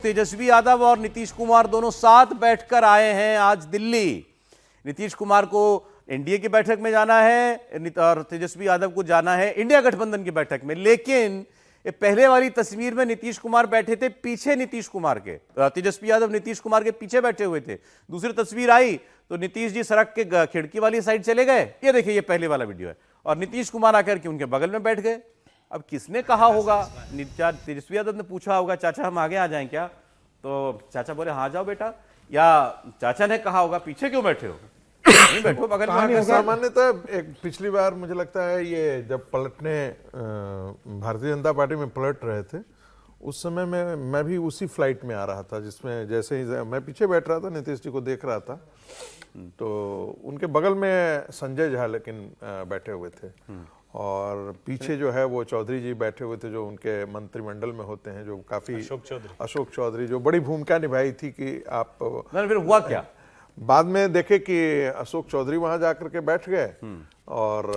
तेजस्वी यादव और नीतीश कुमार दोनों साथ बैठकर आए हैं आज दिल्ली। नीतीश कुमार को एनडीए की बैठक में जाना है और तेजस्वी यादव को जाना है इंडिया गठबंधन की बैठक में। लेकिन ये पहले वाली तस्वीर में नीतीश कुमार बैठे थे पीछे नीतीश कुमार के, तेजस्वी यादव नीतीश कुमार के पीछे बैठे हुए थे। दूसरी तस्वीर आई तो नीतीश जी सड़क के खिड़की वाली साइड चले गए। ये देखिए, ये पहले वाला वीडियो है और नीतीश कुमार आकर के उनके बगल में बैठ गए। अब किसने कहा होगा? तेजस्वी यादव ने पूछा होगा, चाचा हम आगे आ जाएं क्या? तो चाचा बोले हाँ जाओ बेटा, या चाचा ने कहा होगा पीछे क्यों बैठे हो, नहीं बैठो बगल में। सामान्यतः एक पिछली बार मुझे लगता है ये जब पलटने भारतीय जनता पार्टी में पलट रहे थे उस समय मैं भी उसी फ्लाइट में आ रहा था जिसमें जैसे ही मैं पीछे बैठ रहा था नीतीश जी को देख रहा था तो उनके बगल में संजय झा लेकिन बैठे हुए थे और पीछे जो है वो चौधरी जी बैठे हुए थे जो उनके मंत्रिमंडल में होते हैं, जो काफी अशोक चौधरी जो बड़ी भूमिका निभाई थी कि आप फिर हुआ क्या बाद में देखे कि अशोक चौधरी वहां जाकर के बैठ गए और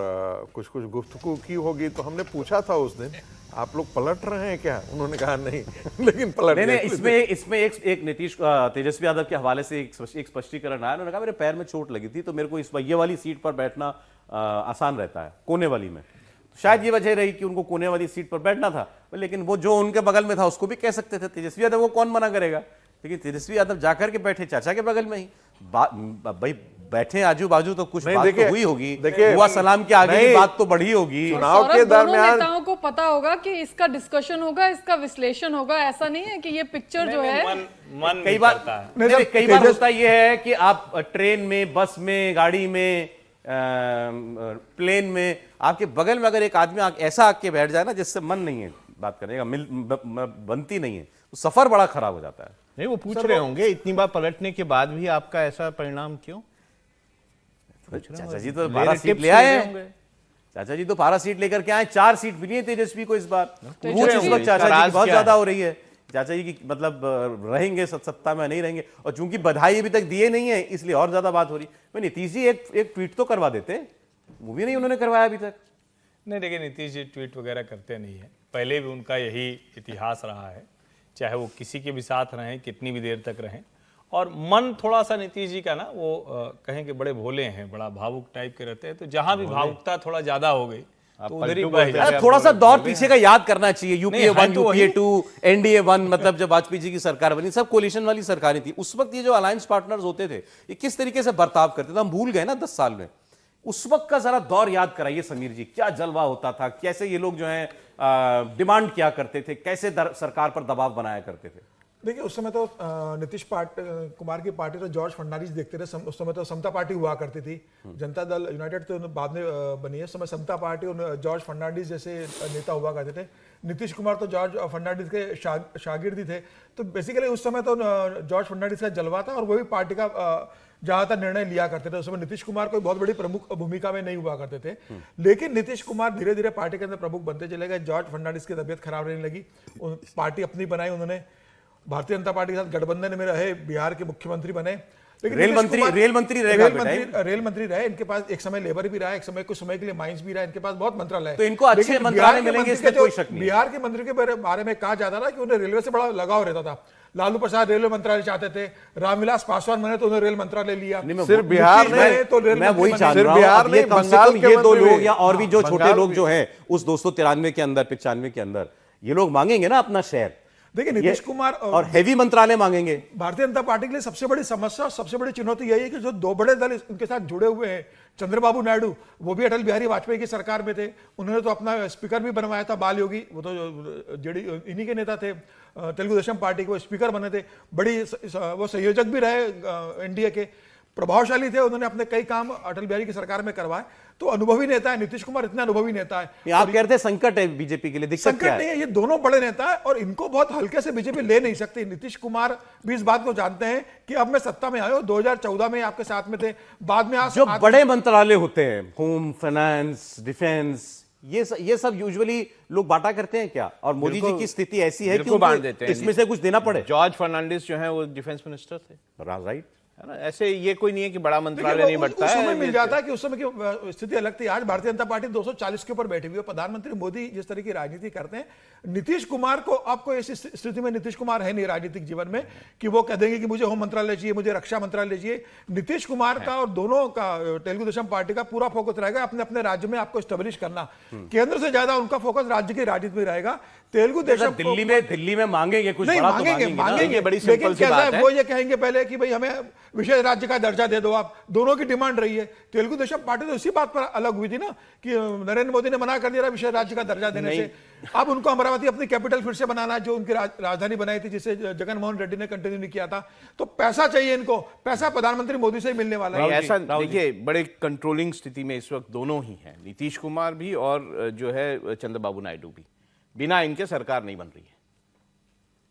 कुछ गुफ्तगू की होगी। तो हमने पूछा था उस दिन, आप लोग पलट रहे हैं क्या? उन्होंने कहा नहीं, लेकिन पलट नहीं, इसमें एक नीतीश तेजस्वी यादव के हवाले से एक स्पष्टीकरण आया। उन्होंने कहा मेरे पैर में चोट लगी थी तो मेरे को ये वाली सीट पर बैठना आसान रहता है, कोने वाली में। तो शायद ये वजह रही कि उनको कोने वाली सीट पर बैठना था। लेकिन वो जो उनके बगल में था उसको भी कह सकते थे, तेजस्वी यादव को कौन मना करेगा? लेकिन तेजस्वी यादव जाकर के बैठे चाचा के बगल में ही। भाई बैठे आजू बाजू तो कुछ बात तो हुई होगी, हुआ सलाम के आगे की बात तो बढ़ी होगी। चुनाव के दरमियान नेताओं को पता होगा कि इसका डिस्कशन होगा, इसका विश्लेषण होगा। ऐसा नहीं है कि ये पिक्चर जो है कई बार होता ये है कि आप ट्रेन में, बस में, गाड़ी में, प्लेन में आपके बगल में अगर एक आदमी ऐसा आके बैठ जाए ना जिससे मन नहीं है बात करने का, बनती नहीं है, तो सफर बड़ा खराब हो जाता है। नहीं, वो पूछ रहे होंगे इतनी बार पलटने के बाद भी आपका ऐसा परिणाम क्यों? चाचा जी तो 12 सीट ले आए हैं। चाचा जी तो 12 सीट लेकर के आए, 4 सीट मिली है तेजस्वी को इस बार। इस वक्त चाचा जी की बहुत ज्यादा हो रही है। चाचा जी की मतलब रहेंगे सत्ता में, नहीं रहेंगे। और चूंकि बधाई अभी तक दिए नहीं है इसलिए और ज्यादा बात हो रही है। नीतीश जी एक ट्वीट तो करवा देते, वो भी नहीं उन्होंने करवाया अभी तक। नहीं, देखिए नीतीश जी ट्वीट वगैरह करते नहीं है, पहले भी उनका यही इतिहास रहा है, चाहे वो किसी के भी साथ रहें, कितनी भी देर तक रहें। और मन थोड़ा सा नीतीश जी का ना वो कहें कि बड़े भोले हैं, बड़ा भावुक टाइप के रहते हैं, तो जहां भी भावुकता थोड़ा ज्यादा हो गई तो उधर ही बह जाए। थोड़ा सा दौर पीछे का याद करना चाहिए। यूपीए 1, यूपीए 2, एनडीए 1, मतलब जब वाजपेयी जी की सरकार बनी, सब कोलिशन वाली सरकारें थी। उस वक्त ये जो अलायंस पार्टनर्स होते थे ये किस तरीके से बर्ताव करते थे, हम भूल गए ना 10 साल में। उस वक्त का जरा दौर याद कराइए समीर जी, क्या जलवा होता था, कैसे ये लोग जो है डिमांड किया करते थे, कैसे सरकार पर दबाव बनाया करते थे। देखिए उस समय तो नीतीश कुमार की पार्टी तो जॉर्ज फर्नांडिस देखते थे। उस समय तो समता पार्टी हुआ करती थी, जनता दल यूनाइटेड तो बाद में बनी है। उस समय समता पार्टी और जॉर्ज फर्नांडिस जैसे नेता हुआ करते थे। नीतीश कुमार तो जॉर्ज फर्नांडिस के शागिर्द ही थे। तो बेसिकली उस समय तो जॉर्ज फर्नांडिस का जलवा था और वो भी पार्टी का ज्यादातर निर्णय लिया करते थे। उस समय नीतीश कुमार कोई बहुत बड़ी प्रमुख भूमिका में नहीं हुआ करते थे। लेकिन नीतीश कुमार धीरे धीरे पार्टी के अंदर प्रमुख बनते चले गए। जॉर्ज फर्नांडिस की तबीयत खराब रहने लगी, पार्टी अपनी बनाई उन्होंने, भारतीय जनता पार्टी के साथ गठबंधन में रहे, बिहार के मुख्यमंत्री बने। लेकिन रेल मंत्री रहे। इनके पास एक समय लेबर भी रहा, एक समय कुछ समय के लिए माइंस भी रहा। इनके पास बहुत मंत्रालय, तो इनको अच्छे मंत्रालय मिलेंगे इसमें कोई शक नहीं। बिहार के मंत्री के बारे में कहा जाता था कि उन्हें रेलवे से बड़ा लगाव रहता था। लालू प्रसाद रेलवे मंत्रालय चाहते थे, रामविलास पासवान बने तो उन्होंने रेल मंत्रालय लिया। सिर्फ बिहार में तो मैं वही चाह रहा हूं, ये कम से कम ये 2 लोग या और भी जो छोटे लोग जो हैं उस 293 के अंदर, 95 के अंदर, ये लोग मांगेंगे ना अपना शेयर। देखिए नीतीश कुमार और हेवी मंत्रालय मांगेंगे। भारतीय जनता पार्टी के लिए सबसे बड़ी समस्या, सबसे बड़ी चुनौती यही है कि जो 2 बड़े दल उनके साथ जुड़े हुए हैं, चंद्रबाबू नायडू वो भी अटल बिहारी वाजपेयी की सरकार में थे, उन्होंने तो अपना स्पीकर भी बनवाया था, बाल योगी, वो तो जेडी इन्हीं के नेता थे, तेलुगु देशम पार्टी के वो स्पीकर बने थे, बड़ी वो संयोजक भी रहे एनडीए के, प्रभावशाली थे, उन्होंने अपने कई काम अटल बिहारी की सरकार में करवाए। तो अनुभवी नेता है नीतीश कुमार, इतना अनुभवी नेता है। आप कहते हैं संकट है बीजेपी के लिए, दिक्कत संकट नहीं है, ये दोनों बड़े नेता है और इनको बहुत हल्के से बीजेपी ले नहीं सकती। नीतीश कुमार भी इस बात को जानते हैं कि अब मैं सत्ता में आया हूं, 2014 में आपके साथ में थे, बाद में जो बड़े मंत्रालय होते हैं, होम, फाइनेंस, डिफेंस, ये सब यूजुअली लोग बांटा करते हैं क्या? और मोदी जी की स्थिति ऐसी है कि बांट देते हैं, इसमें से कुछ देना पड़े। जॉर्ज फर्नांडिस जो है वो डिफेंस मिनिस्टर थे, राइट। है ना। ऐसे ये कोई नहीं है कि बड़ा मंत्रालय देखिए, नहीं वो बढ़ता उस समय है। मिल जाता है कि उस समय की स्थिति अलग थी। आज भारतीय जनता पार्टी 240 के ऊपर बैठी हुई है। प्रधानमंत्री मोदी जिस तरह की राजनीति करते हैं, नीतीश कुमार को, आपको ऐसी स्थिति में नीतीश कुमार है नहीं राजनीतिक जीवन में कि वो कह देंगे कि मुझे होम मंत्रालय चाहिए, मुझे रक्षा मंत्रालय चाहिए। नीतीश कुमार का और दोनों का, तेलुगु देशम पार्टी का पूरा फोकस रहेगा अपने अपने राज्य में आपको स्टेब्लिश करना। केंद्र से ज्यादा उनका फोकस राज्य की राजनीति में रहेगा। तेलुगु देशम दिल्ली में मांगेंगे कुछ नहीं, बड़ा तो मांगेंगे मांगेंगे ना। मांगेंगे, बड़ी लेकिन सिंपल सी कैसा बात है, है। वो ये कहेंगे पहले कि भाई हमें विशेष राज्य का दर्जा दे दो। आप दोनों की डिमांड रही है। तेलुगु देशम पार्टी तो इसी बात पर अलग हुई थी ना कि नरेंद्र मोदी ने मना कर दिया विशेष राज्य का दर्जा देने से। अब उनको अमरावती अपनी कैपिटल फिर से बनाना है, जो उनकी राजधानी बनाई थी, जिसे जगनमोहन रेड्डी ने कंटिन्यू नहीं किया था। तो पैसा चाहिए इनको, पैसा प्रधानमंत्री मोदी से ही मिलने वाला है। नहीं, ऐसा देखिए, बड़े कंट्रोलिंग स्थिति में इस वक्त दोनों ही हैं, नीतीश कुमार भी और जो है चंद्रबाबू नायडू भी। बिना इनके सरकार नहीं बन रही है।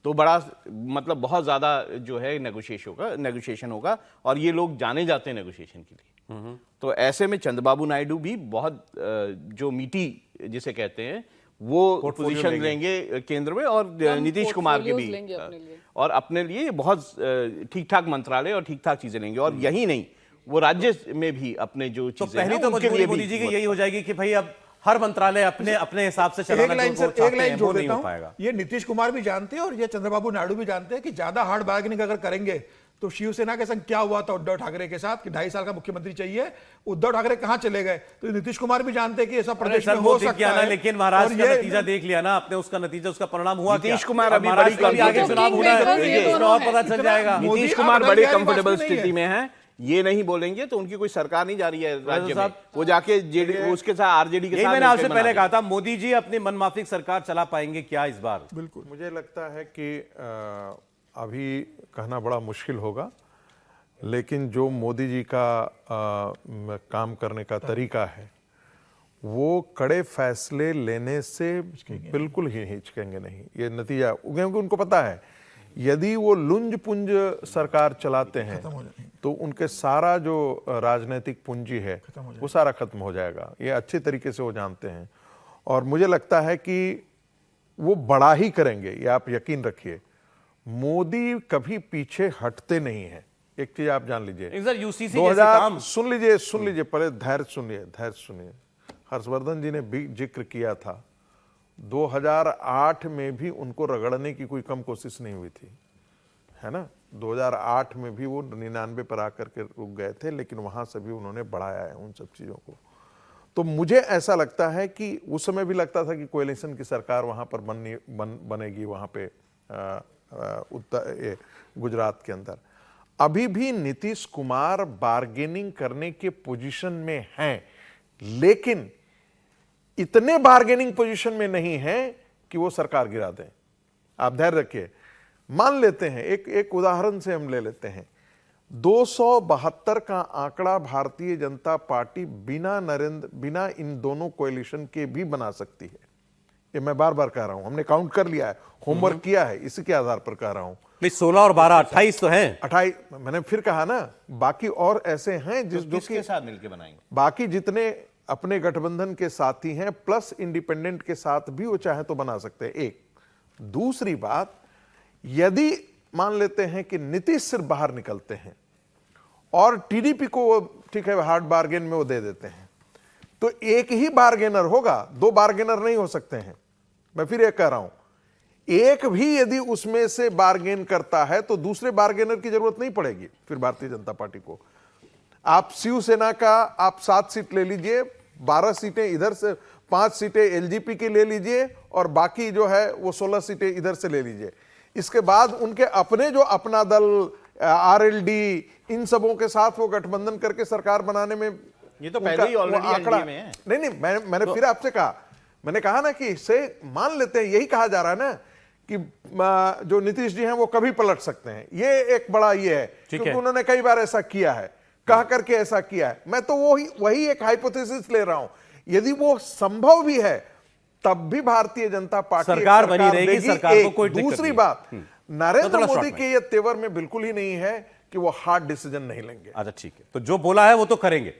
तो बड़ा मतलब बहुत ज्यादा जो है नेगोशिएशन होगा और ये लोग जाने जाते हैं नेगोशिएशन के लिए। तो ऐसे में चंद्रबाबू नायडू भी बहुत जो मीठी जिसे कहते हैं वो पोजीशन लेंगे केंद्र में, और नीतीश कुमार के भी लेंगे अपने लिए। और अपने लिए बहुत ठीक ठाक मंत्रालय और ठीक ठाक चीजें लेंगे। और यही नहीं, वो राज्य में भी अपने जो तो चीजें पहली हैं, तो उनके मजबूरी लिए मोदी भी जी की यही हो जाएगी कि भाई अब हर मंत्रालय अपने अपने हिसाब से एक चलाना लाइन जो वो सर, एक चाहते लाइन हैं, जोड़ वो नहीं देता हो हूं। पाएगा। ये नीतीश कुमार भी जानते हैं और ये चंद्रबाबू नायडू भी जानते हैं कि ज्यादा हार्ड बार्गेनिंग अगर करेंगे तो शिवसेना के संग क्या हुआ था उद्धव ठाकरे के साथ कि 2.5 साल का मुख्यमंत्री चाहिए। उद्धव ठाकरे कहां चले गए? तो नीतीश कुमार भी जानते हैं कि ऐसा प्रदेश में हो सकता है। लेकिन महाराष्ट्र और का ये नतीजा देख लिया ना आपने, उसका नतीजा, उसका परिणाम हुआ क्या? नीतीश कुमार अब अभी महाराष्ट्र बड़ी में आगे कंफर्टेबल चुनाव होना है, ये इसमें दोनों और हैं। पता चल जाएगा। मोदी नीतीश आप कुमार बदल बड़ी जाएगा, कंफर्टेबल बात नहीं है। स्थिति में है। ये नहीं बोलेंगे तो उनकी कोई सरकार नहीं जा रही है राज्य में। साहब, वो जाके जेडी उसके साथ आरजेडी के यही साथ मैंने मिलकर आपसे बना पहले देंगे। कहा था, मोदी जी अपनी मनमाफिक सरकार चला पाएंगे क्या इस बार? बिल्कुल, मुझे लगता है कि अभी कहना बड़ा मुश्किल होगा, लेकिन जो मोदी जी का काम करने का तरीका है, वो कड़े फैसले लेने से बिल्कुल ही हिचकेंगे नहीं। ये नतीजा, क्योंकि उनको पता है यदि वो लुंज पुंज सरकार चलाते हैं तो उनके सारा जो राजनीतिक पूंजी है वो सारा खत्म हो जाएगा। ये अच्छे तरीके से वो जानते हैं और मुझे लगता है कि वो बड़ा ही करेंगे, ये आप यकीन रखिए। मोदी कभी पीछे हटते नहीं हैं। एक चीज आप जान लीजिए, सर यूसीसी जैसे काम, सुन लीजिए पहले धैर्य सुनिए। हर्षवर्धन जी ने भी जिक्र किया था 2008 में भी उनको रगड़ने की कोई कम कोशिश नहीं हुई थी, है ना। 2008 में भी वो 99 पर आकर के रुक गए थे, लेकिन वहां से भी उन्होंने बढ़ाया है उन सब चीजों को। तो मुझे ऐसा लगता है कि उस समय भी लगता था कि कोएलिशन की सरकार वहां पर बनेगी वहां पे गुजरात के अंदर। अभी भी नीतीश कुमार बार्गेनिंग करने के पोजीशन में हैं, लेकिन इतने बार्गेनिंग पोजीशन में नहीं है कि वो सरकार गिरा दें। आप धैर्य रखिए। मान लेते हैं, एक उदाहरण से हम ले लेते हैं, 272 का आंकड़ा भारतीय जनता पार्टी बिना इन दोनों कोएलिशन के भी बना सकती है। ये मैं बार बार कह रहा हूं, हमने काउंट कर लिया है, होमवर्क किया है, इसी के आधार पर कह रहा हूं। 16 और 12 28 तो हैं। 28 मैंने फिर कहा ना, बाकी और ऐसे हैं जो किसके साथ मिलकर बनाएंगे? बाकी जितने अपने गठबंधन के साथी हैं प्लस इंडिपेंडेंट के साथ भी वो चाहे तो बना सकते हैं। एक दूसरी बात, यदि मान लेते हैं कि नीतीश सिर्फ बाहर निकलते हैं और टीडीपी को ठीक है हार्ड बार्गेन में वो दे देते हैं, तो एक ही बार्गेनर होगा, 2 बार्गेनर नहीं हो सकते हैं। मैं फिर एक कह रहा हूं, एक भी यदि उसमें से बार्गेन करता है तो दूसरे बार्गेनर की जरूरत नहीं पड़ेगी फिर भारतीय जनता पार्टी को। आप शिवसेना का आप 7 सीट ले लीजिए, 12 सीटें इधर से, 5 सीटें एलजेपी की ले लीजिए और बाकी जो है वो 16 सीटें इधर से ले लीजिए। इसके बाद उनके अपने जो अपना दल आरएलडी इन सबों के साथ वो गठबंधन करके सरकार बनाने में, ये तो पहले ही ऑलरेडी एनडीए में है। नहीं मैंने फिर आपसे कहा, मैंने कहा ना कि इससे मान लेते हैं, यही कहा जा रहा है ना कि जो नीतीश जी हैं वो कभी पलट सकते हैं। ये एक बड़ा ये है क्योंकि उन्होंने कई बार ऐसा किया है, कहा करके ऐसा किया है। मैं तो वही एक हाइपोथेसिस ले रहा हूं, यदि वो संभव भी है तब भी भारतीय जनता पार्टी सरकार बनी रहेगी, सरकार को कोई दिक्कत दूसरी नहीं। बात, नरेंद्र थोड़ा मोदी शॉर्ट के ये तेवर में बिल्कुल ही नहीं है कि वो हार्ड डिसीजन नहीं लेंगे। अच्छा ठीक है, तो जो बोला है वो तो करेंगे।